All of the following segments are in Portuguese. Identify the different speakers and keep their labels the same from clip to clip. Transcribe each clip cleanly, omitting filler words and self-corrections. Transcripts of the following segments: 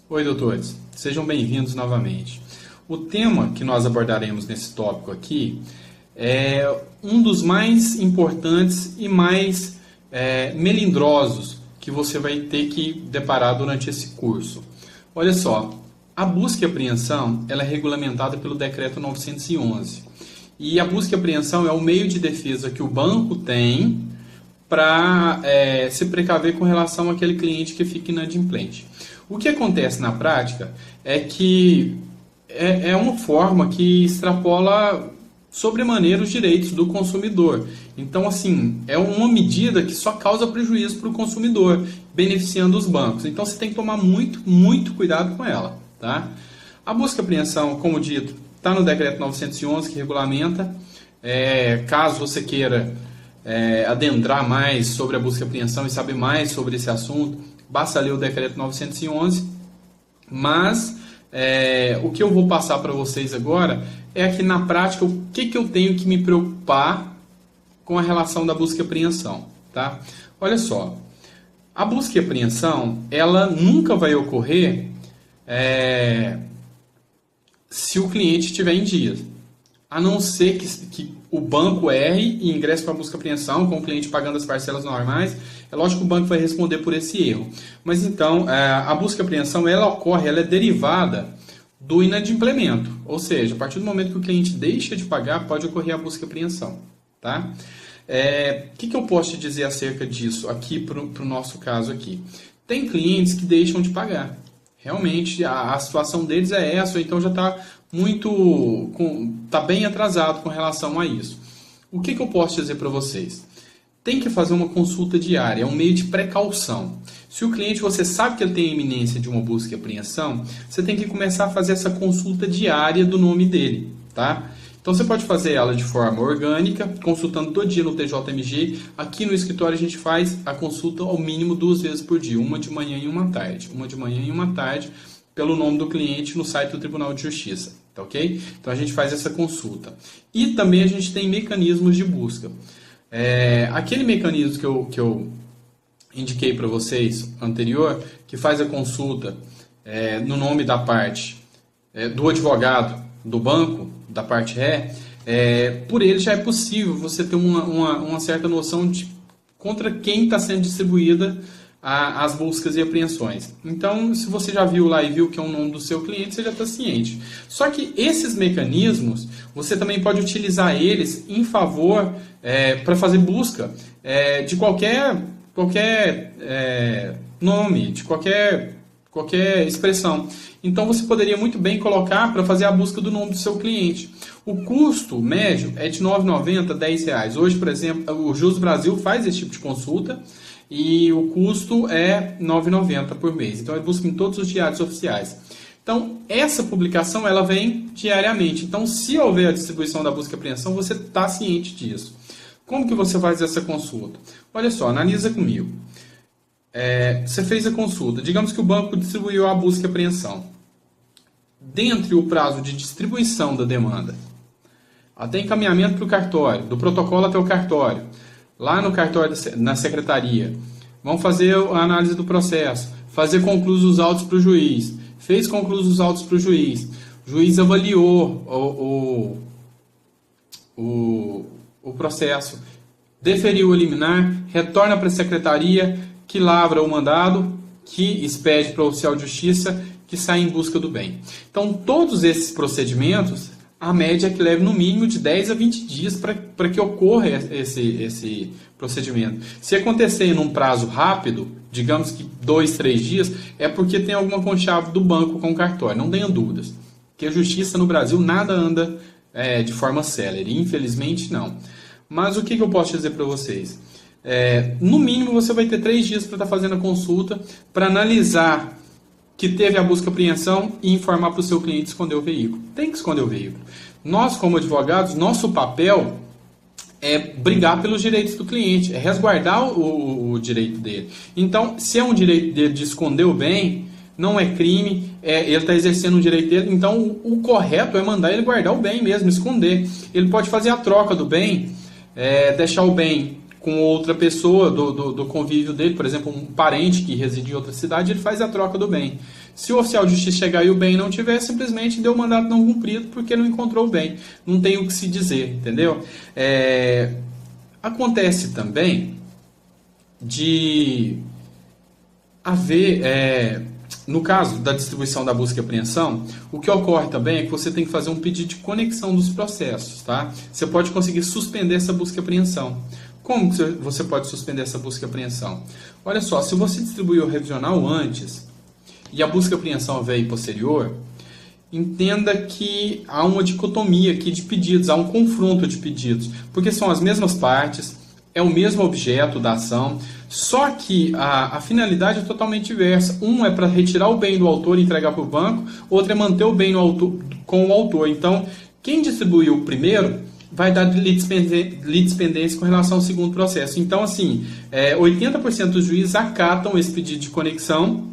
Speaker 1: Oi, doutores. Sejam bem-vindos novamente. O tema que nós abordaremos nesse tópico aqui é um dos mais importantes e mais melindrosos que você vai ter que deparar durante esse curso. Olha só, a busca e apreensão ela é regulamentada pelo Decreto 911. E a busca e apreensão é o meio de defesa que o banco tem para se precaver com relação àquele cliente que fica inadimplente. O que acontece na prática é que é uma forma que extrapola sobremaneira os direitos do consumidor. Então, assim, é uma medida que só causa prejuízo para o consumidor, beneficiando os bancos. Então, você tem que tomar muito cuidado com ela, tá? A busca e apreensão, como dito, está no Decreto 911, que regulamenta. Caso você queira adentrar mais sobre a busca e apreensão e saber mais sobre esse assunto, basta ler o Decreto 911. Mas o que eu vou passar para vocês agora é que na prática o que eu tenho que me preocupar com a relação da busca e apreensão, tá? Olha só, a busca e apreensão ela nunca vai ocorrer se o cliente estiver em dias, a não ser que o banco erre e ingresse para a busca e apreensão com o cliente pagando as parcelas normais. É lógico que o banco vai responder por esse erro. Mas então, a busca e apreensão ela ocorre, ela é derivada do inadimplemento. Ou seja, a partir do momento que o cliente deixa de pagar, pode ocorrer a busca e apreensão. Tá? O que eu posso te dizer acerca disso aqui para o nosso caso aqui? Tem clientes que deixam de pagar. Realmente, a situação deles é essa, ou então já está bem atrasado com relação a isso. O que eu posso dizer para vocês? Tem que fazer uma consulta diária, é um meio de precaução. Se o cliente, você sabe que ele tem a iminência de uma busca e apreensão, você tem que começar a fazer essa consulta diária do nome dele, tá? Então você pode fazer ela de forma orgânica, consultando todo dia no TJMG. Aqui no escritório a gente faz a consulta ao mínimo 2 vezes por dia, uma de manhã e uma tarde. Uma de manhã e uma tarde, pelo nome do cliente no site do Tribunal de Justiça, tá ok? Então a gente faz essa consulta. E também a gente tem mecanismos de busca. Aquele mecanismo que eu indiquei para vocês anterior, que faz a consulta no nome da parte do advogado do banco, da parte ré, por ele já é possível você ter uma certa noção de contra quem está sendo distribuída as buscas e apreensões. Então, se você já viu lá e viu que é o nome do seu cliente, você já está ciente. Só que esses mecanismos, você também pode utilizar eles em favor, para fazer busca de qualquer nome, de qualquer expressão. Então, você poderia muito bem colocar para fazer a busca do nome do seu cliente. O custo médio é de R$ 9,90 a R$ 10. Hoje, por exemplo, o Jus Brasil faz esse tipo de consulta, e o custo é R$ 9,90 por mês. Então, ele busca em todos os diários oficiais. Então, essa publicação ela vem diariamente. Então, se houver a distribuição da busca e apreensão, você está ciente disso. Como que você faz essa consulta? Olha só, analisa comigo. Você fez a consulta. Digamos que o banco distribuiu a busca e apreensão. Dentre o prazo de distribuição da demanda, até encaminhamento para o cartório, do protocolo até o cartório, lá no cartório, na secretaria, vão fazer a análise do processo, fazer conclusos os autos para o juiz, fez conclusos os autos para o juiz avaliou o processo, deferiu o liminar, retorna para a secretaria, que lavra o mandado, que expede para o oficial de justiça, que sai em busca do bem. Então, todos esses procedimentos, a média é que leva no mínimo de 10 a 20 dias para que ocorra esse procedimento. Se acontecer num prazo rápido, digamos que 2, 3 dias, é porque tem alguma conchave do banco com o cartório. Não tenha dúvidas. Porque a justiça no Brasil nada anda de forma célere. Infelizmente, não. Mas o que eu posso dizer para vocês? No mínimo, você vai ter 3 dias para estar fazendo a consulta, para analisar que teve a busca e apreensão e informar para o seu cliente esconder o veículo. Tem que esconder o veículo. Nós, como advogados, nosso papel é brigar pelos direitos do cliente, é resguardar o direito dele. Então, se é um direito dele de esconder o bem, não é crime, ele está exercendo um direito dele, então o correto é mandar ele guardar o bem mesmo, esconder. Ele pode fazer a troca do bem, deixar o bem com outra pessoa do convívio dele, por exemplo, um parente que reside em outra cidade, ele faz a troca do bem. Se o oficial de justiça chegar e o bem não tiver, simplesmente deu o mandato não cumprido porque não encontrou o bem. Não tem o que se dizer, entendeu? Acontece também de haver, no caso da distribuição da busca e apreensão, o que ocorre também é que você tem que fazer um pedido de conexão dos processos, tá? Você pode conseguir suspender essa busca e apreensão. Como que você pode suspender essa busca e apreensão? Olha só, se você distribuiu o revisional antes e a busca e apreensão veio posterior, entenda que há uma dicotomia aqui de pedidos, há um confronto de pedidos, porque são as mesmas partes, é o mesmo objeto da ação, só que a finalidade é totalmente diversa. Um é para retirar o bem do autor e entregar para o banco, outro é manter o bem no autor, com o autor. Então, quem distribuiu o primeiro vai dar litispendência com relação ao segundo processo. Então, assim, 80% dos juízes acatam esse pedido de conexão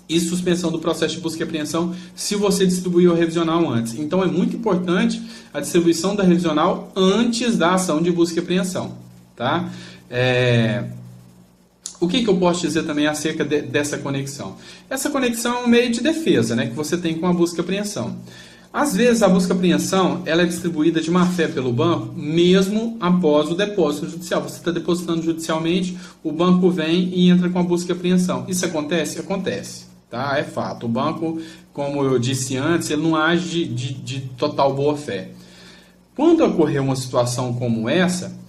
Speaker 1: e suspensão do processo de busca e apreensão se você distribuiu o revisional antes. Então, é muito importante a distribuição da revisional antes da ação de busca e apreensão. Tá? O que eu posso dizer também acerca dessa conexão? Essa conexão é um meio de defesa, né, que você tem com a busca e apreensão. Às vezes a busca e apreensão ela é distribuída de má fé pelo banco, mesmo após o depósito judicial. Você está depositando judicialmente, o banco vem e entra com a busca e apreensão. Isso acontece? Acontece. Tá? É fato. O banco, como eu disse antes, ele não age de total boa fé. Quando ocorrer uma situação como essa,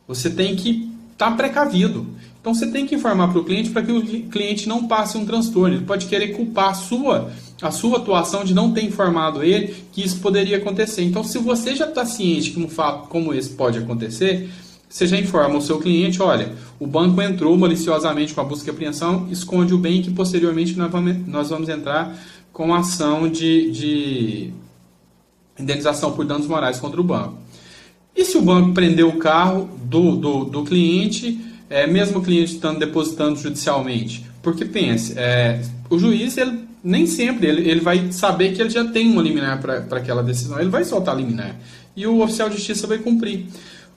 Speaker 1: você tem que estar precavido. Então você tem que informar para o cliente para que o cliente não passe um transtorno. Ele pode querer culpar a sua atuação de não ter informado ele que isso poderia acontecer. Então, se você já está ciente que um fato como esse pode acontecer, você já informa o seu cliente, olha, o banco entrou maliciosamente com a busca e apreensão, esconde o bem que posteriormente nós vamos entrar com a ação de indenização por danos morais contra o banco. E se o banco prendeu o carro do cliente, mesmo o cliente estando depositando judicialmente? Porque pense, o juiz ele, nem sempre ele vai saber que ele já tem uma liminar para aquela decisão, ele vai soltar a liminar e o oficial de justiça vai cumprir.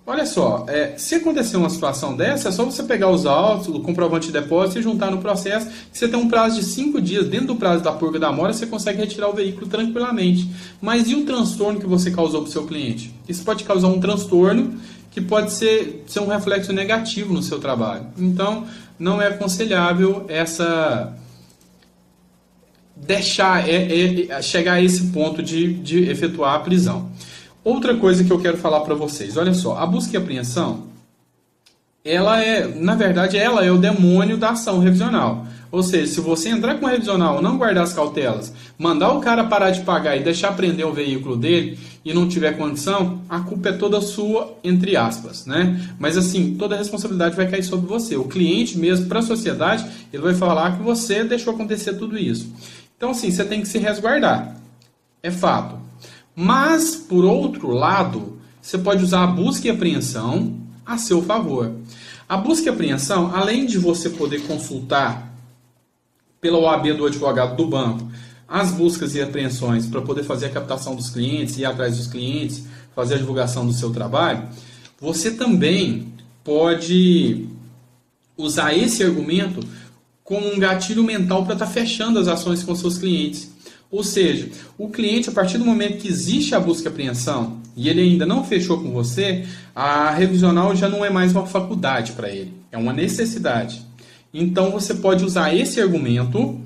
Speaker 1: Olha só, se acontecer uma situação dessa, é só você pegar os autos, o comprovante de depósito e juntar no processo, que você tem um prazo de 5 dias. Dentro do prazo da purga da mora, você consegue retirar o veículo tranquilamente. Mas e o transtorno que você causou para o seu cliente? Isso pode causar um transtorno que pode ser um reflexo negativo no seu trabalho. Então, não é aconselhável deixar chegar a esse ponto de efetuar a prisão. Outra coisa que eu quero falar para vocês, olha só, a busca e apreensão, na verdade, ela é o demônio da ação revisional. Ou seja, se você entrar com o revisional, não guardar as cautelas, mandar o cara parar de pagar e deixar prender o veículo dele e não tiver condição, a culpa é toda sua, entre aspas, né? Mas assim, toda a responsabilidade vai cair sobre você. O cliente mesmo, para a sociedade, ele vai falar que você deixou acontecer tudo isso. Então, assim, você tem que se resguardar. É fato. Mas, por outro lado, você pode usar a busca e apreensão a seu favor. A busca e apreensão, além de você poder consultar pela OAB do advogado do banco as buscas e apreensões para poder fazer a captação dos clientes, ir atrás dos clientes, fazer a divulgação do seu trabalho, você também pode usar esse argumento como um gatilho mental para estar fechando as ações com seus clientes. Ou seja, o cliente, a partir do momento que existe a busca e apreensão e ele ainda não fechou com você, a revisional já não é mais uma faculdade para ele, é uma necessidade. Então você pode usar esse argumento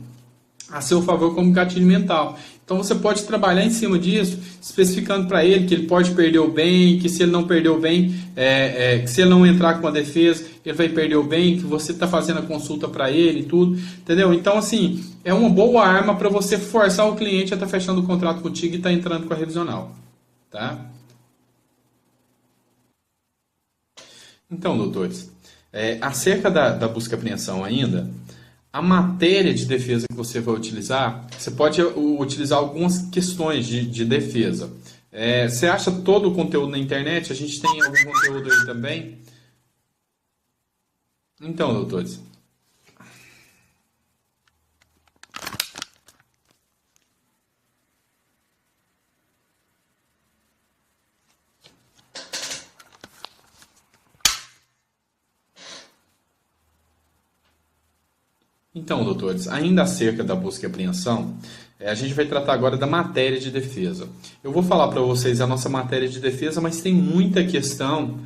Speaker 1: a seu favor como gatilho mental. Então você pode trabalhar em cima disso, especificando para ele que ele pode perder o bem, que se ele não perder o bem, que se ele não entrar com a defesa, ele vai perder o bem, que você está fazendo a consulta para ele e tudo, entendeu? Então, assim, é uma boa arma para você forçar o cliente a estar fechando o contrato contigo e estar entrando com a revisional, tá? Então, doutores, acerca da busca e apreensão ainda, a matéria de defesa que você vai utilizar, você pode utilizar algumas questões de defesa. Você acha todo o conteúdo na internet? A gente tem algum conteúdo aí também? Então, doutores, Então, doutores, ainda acerca da busca e apreensão, a gente vai tratar agora da matéria de defesa. Eu vou falar para vocês a nossa matéria de defesa, mas tem muita questão,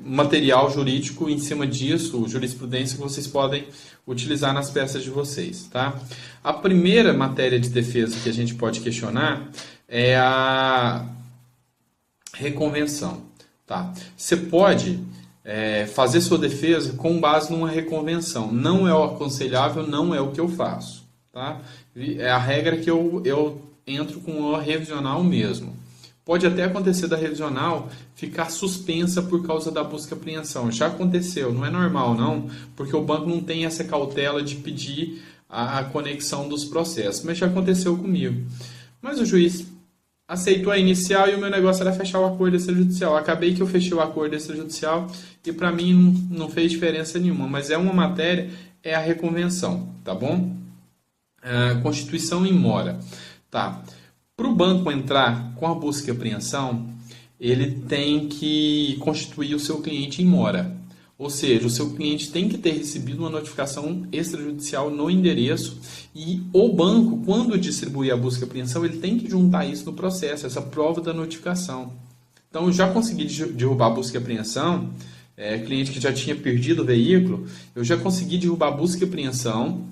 Speaker 1: material jurídico em cima disso, jurisprudência que vocês podem utilizar nas peças de vocês, tá? A primeira matéria de defesa que a gente pode questionar é a reconvenção, tá? Você pode fazer sua defesa com base numa reconvenção. Não é o aconselhável, não é o que eu faço, tá? É a regra que eu entro com a revisional mesmo. Pode até acontecer da revisional ficar suspensa por causa da busca e apreensão. Já aconteceu, não é normal não, porque o banco não tem essa cautela de pedir a conexão dos processos, mas já aconteceu comigo. Mas o juiz aceitou a inicial e o meu negócio era fechar o acordo extrajudicial. Acabei que eu fechei o acordo extrajudicial e para mim não fez diferença nenhuma, mas é uma matéria, é a reconvenção, tá bom? Constituição em mora, tá? Para o banco entrar com a busca e apreensão, ele tem que constituir o seu cliente em mora. Ou seja, o seu cliente tem que ter recebido uma notificação extrajudicial no endereço e o banco, quando distribuir a busca e apreensão, ele tem que juntar isso no processo, essa prova da notificação. Então, eu já consegui derrubar a busca e apreensão, cliente que já tinha perdido o veículo, eu já consegui derrubar a busca e apreensão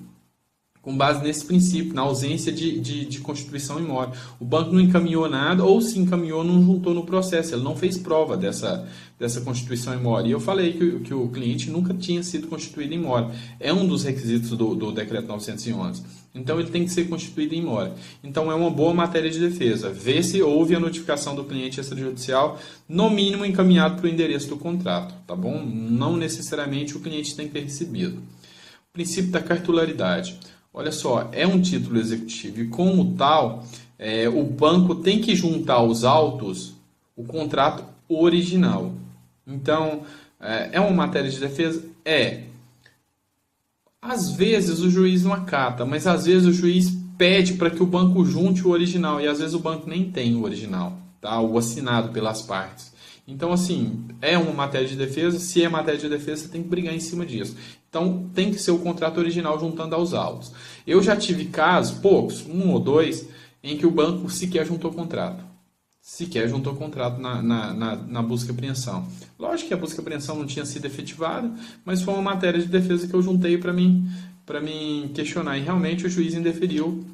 Speaker 1: com base nesse princípio, na ausência de constituição em mora. O banco não encaminhou nada, ou se encaminhou, não juntou no processo, ele não fez prova dessa constituição em mora. E eu falei que o cliente nunca tinha sido constituído em mora. É um dos requisitos do Decreto 911. Então, ele tem que ser constituído em mora. Então, é uma boa matéria de defesa. Ver se houve a notificação do cliente extrajudicial, no mínimo encaminhado para o endereço do contrato, tá bom? Não necessariamente o cliente tem que ter recebido. O princípio da cartularidade. Olha só, é um título executivo e, como tal, o banco tem que juntar aos autos o contrato original. Então, é uma matéria de defesa? Às vezes o juiz não acata, mas às vezes o juiz pede para que o banco junte o original e às vezes o banco nem tem o original, tá? O assinado pelas partes. Então, assim, é uma matéria de defesa. Se é matéria de defesa, você tem que brigar em cima disso. Então, tem que ser o contrato original juntando aos autos. Eu já tive casos, poucos, 1 ou 2, em que o banco sequer juntou contrato. Sequer juntou contrato na busca e apreensão. Lógico que a busca e apreensão não tinha sido efetivada, mas foi uma matéria de defesa que eu juntei para mim questionar. E realmente o juiz indeferiu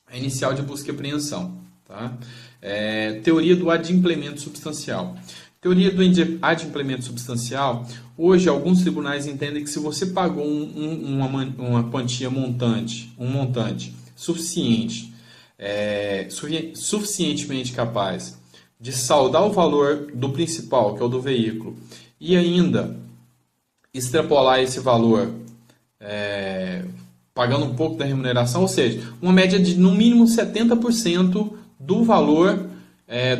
Speaker 1: a inicial de busca e apreensão. Tá? Teoria do adimplemento substancial. Teoria do adimplemento substancial. Hoje, alguns tribunais entendem que se você pagou uma quantia montante suficiente, suficientemente capaz de saldar o valor do principal, que é o do veículo, e ainda extrapolar esse valor pagando um pouco da remuneração, ou seja, uma média de no mínimo 70% do valor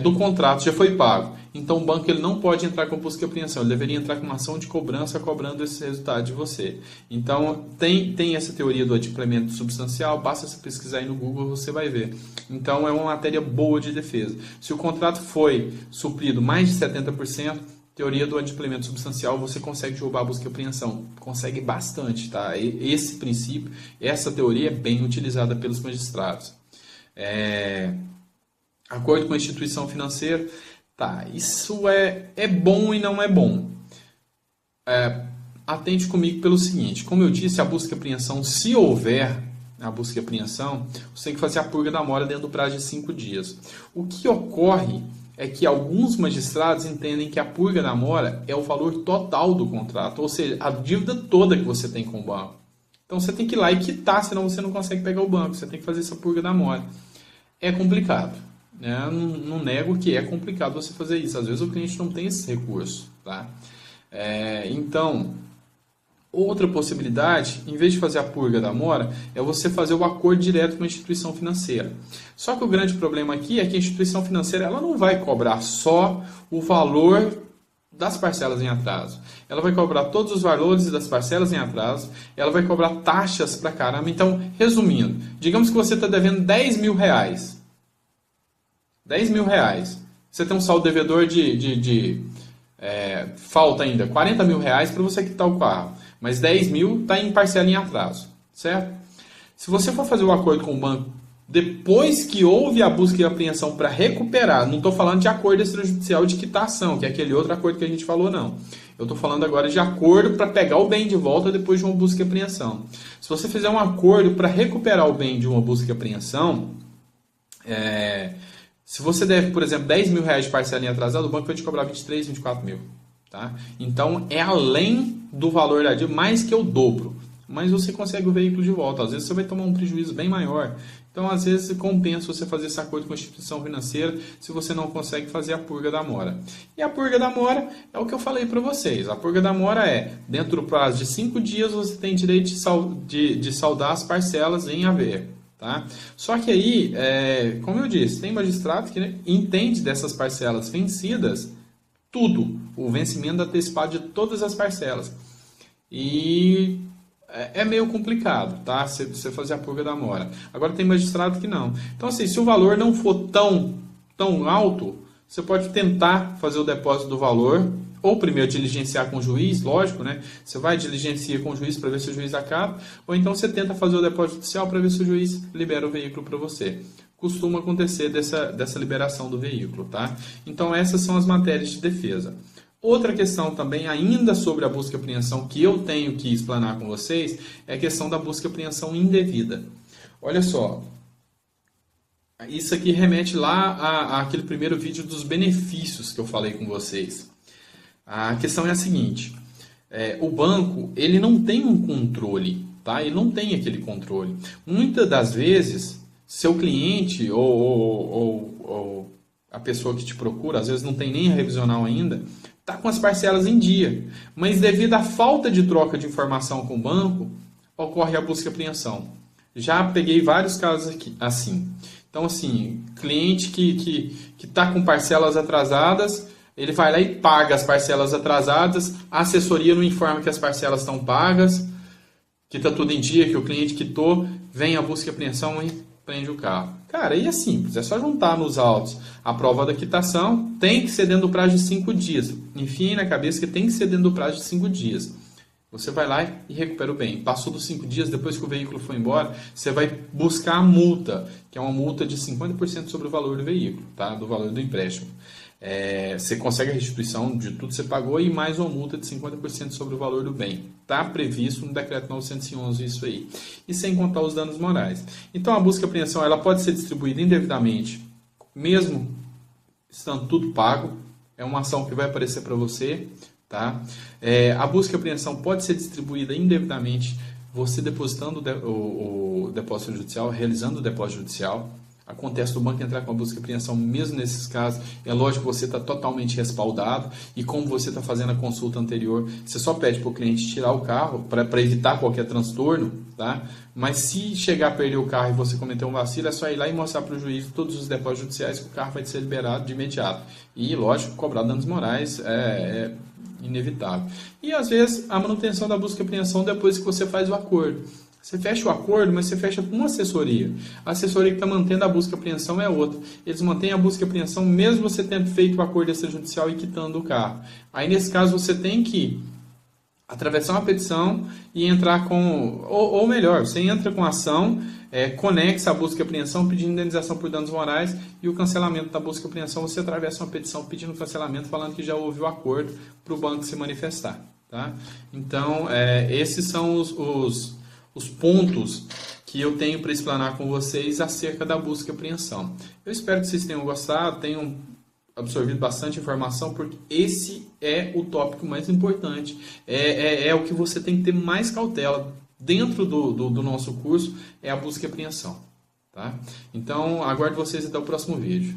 Speaker 1: do contrato já foi pago. Então o banco ele não pode entrar com busca e apreensão, ele deveria entrar com uma ação de cobrança cobrando esse resultado de você. Então tem essa teoria do adimplemento substancial, basta você pesquisar aí no Google, você vai ver. Então é uma matéria boa de defesa. Se o contrato foi suprido mais de 70%, teoria do adimplemento substancial, você consegue derrubar a busca e apreensão. Consegue bastante, tá? Esse princípio, essa teoria é bem utilizada pelos magistrados. Acordo com a instituição financeira. Tá, isso é bom e não é bom. Atente comigo pelo seguinte, como eu disse, a busca e apreensão, se houver a busca e apreensão, você tem que fazer a purga da mora dentro do prazo de 5 dias. O que ocorre é que alguns magistrados entendem que a purga da mora é o valor total do contrato, ou seja, a dívida toda que você tem com o banco. Então você tem que ir lá e quitar, senão você não consegue pegar o banco, você tem que fazer essa purga da mora. É complicado. Não nego que é complicado você fazer isso. Às vezes o cliente não tem esse recurso. Tá? Então, outra possibilidade, em vez de fazer a purga da mora, é você fazer o acordo direto com a instituição financeira. Só que o grande problema aqui é que a instituição financeira ela não vai cobrar só o valor das parcelas em atraso. Ela vai cobrar todos os valores das parcelas em atraso, ela vai cobrar taxas pra caramba. Então, resumindo, digamos que você está devendo 10 mil reais. 10 mil reais. Você tem um saldo devedor falta ainda 40 mil reais para você quitar o carro. mas 10 mil está em parcela em atraso, certo? Se você for fazer o acordo com o banco depois que houve a busca e apreensão para recuperar, não estou falando de acordo extrajudicial de quitação, que é aquele outro acordo que a gente falou, não. Eu estou falando agora de acordo para pegar o bem de volta depois de uma busca e apreensão. Se você fizer um acordo para recuperar o bem de uma busca e apreensão, se você deve, por exemplo, 10 mil reais de parcela em atrasado, o banco vai te cobrar 23, 24 mil. Tá? Então, é além do valor da dívida, mais que o dobro. Mas você consegue o veículo de volta. Às vezes você vai tomar um prejuízo bem maior. Então, às vezes, compensa você fazer esse acordo com a instituição financeira se você não consegue fazer a purga da mora. E a purga da mora é o que eu falei para vocês. A purga da mora é, dentro do prazo de 5 dias, você tem direito de saldar as parcelas em haver. Tá? Só que aí, como eu disse, tem magistrado que entende dessas parcelas vencidas tudo. O vencimento antecipado de todas as parcelas. E é meio complicado, tá? Você fazer a purga da mora. Agora tem magistrado que não. Então, assim, se o valor não for tão alto, você pode tentar fazer o depósito do valor, ou primeiro diligenciar com o juiz, lógico, né? Você vai diligenciar com o juiz para ver se o juiz acaba, ou então você tenta fazer o depósito judicial para ver se o juiz libera o veículo para você. Costuma acontecer dessa liberação do veículo, tá? Então, essas são as matérias de defesa. Outra questão também, ainda sobre a busca e apreensão, que eu tenho que explanar com vocês, é a questão da busca e apreensão indevida. Olha só, isso aqui remete lá àquele primeiro vídeo dos benefícios que eu falei com vocês. A questão é a seguinte, o banco ele não tem um controle, tá? Ele não tem aquele controle. Muitas das vezes, seu cliente ou a pessoa que te procura, às vezes não tem nem a revisional ainda, está com as parcelas em dia, mas devido à falta de troca de informação com o banco, ocorre a busca e apreensão. Já peguei vários casos aqui, assim. Então, assim, cliente que está com parcelas atrasadas, ele vai lá e paga as parcelas atrasadas, a assessoria não informa que as parcelas estão pagas, que está tudo em dia, que o cliente quitou, vem a busca e apreensão e prende o carro. Cara, aí é simples, é só juntar nos autos a prova da quitação, tem que ser dentro do prazo de 5 dias. Enfim, na cabeça que tem que ser dentro do prazo de 5 dias. Você vai lá e recupera o bem. Passou dos 5 dias, depois que o veículo foi embora, você vai buscar a multa, que é uma multa de 50% sobre o valor do veículo, tá? Do valor do empréstimo. Você consegue a restituição de tudo que você pagou e mais uma multa de 50% sobre o valor do bem. Está previsto no decreto 911 isso aí. E sem contar os danos morais. Então a busca e apreensão ela pode ser distribuída indevidamente, mesmo estando tudo pago. É uma ação que vai aparecer para você. Tá? A busca e apreensão pode ser distribuída indevidamente, você depositando o depósito judicial, realizando o depósito judicial. Acontece do banco entrar com a busca e apreensão mesmo nesses casos. É lógico que você está totalmente respaldado e como você está fazendo a consulta anterior, você só pede para o cliente tirar o carro para evitar qualquer transtorno, tá? Mas se chegar a perder o carro e você cometer um vacilo, é só ir lá e mostrar para o juiz todos os depósitos judiciais que o carro vai ser liberado de imediato. E lógico, cobrar danos morais é inevitável. E às vezes a manutenção da busca e apreensão depois que você faz o acordo. Você fecha o acordo, mas você fecha com uma assessoria. A assessoria que está mantendo a busca e apreensão é outra. Eles mantêm a busca e apreensão mesmo você tendo feito o acordo extrajudicial e quitando o carro. Aí, nesse caso, você tem que atravessar uma petição e entrar com... Ou melhor, você entra com a ação conexa a busca e apreensão pedindo indenização por danos morais e o cancelamento da busca e apreensão. Você atravessa uma petição pedindo cancelamento, falando que já houve o acordo para o banco se manifestar. Tá? Então, esses são os pontos que eu tenho para explanar com vocês acerca da busca e apreensão. Eu espero que vocês tenham gostado, tenham absorvido bastante informação, porque esse é o tópico mais importante, é o que você tem que ter mais cautela dentro do nosso curso, é a busca e apreensão. Tá? Então, aguardo vocês até o próximo vídeo.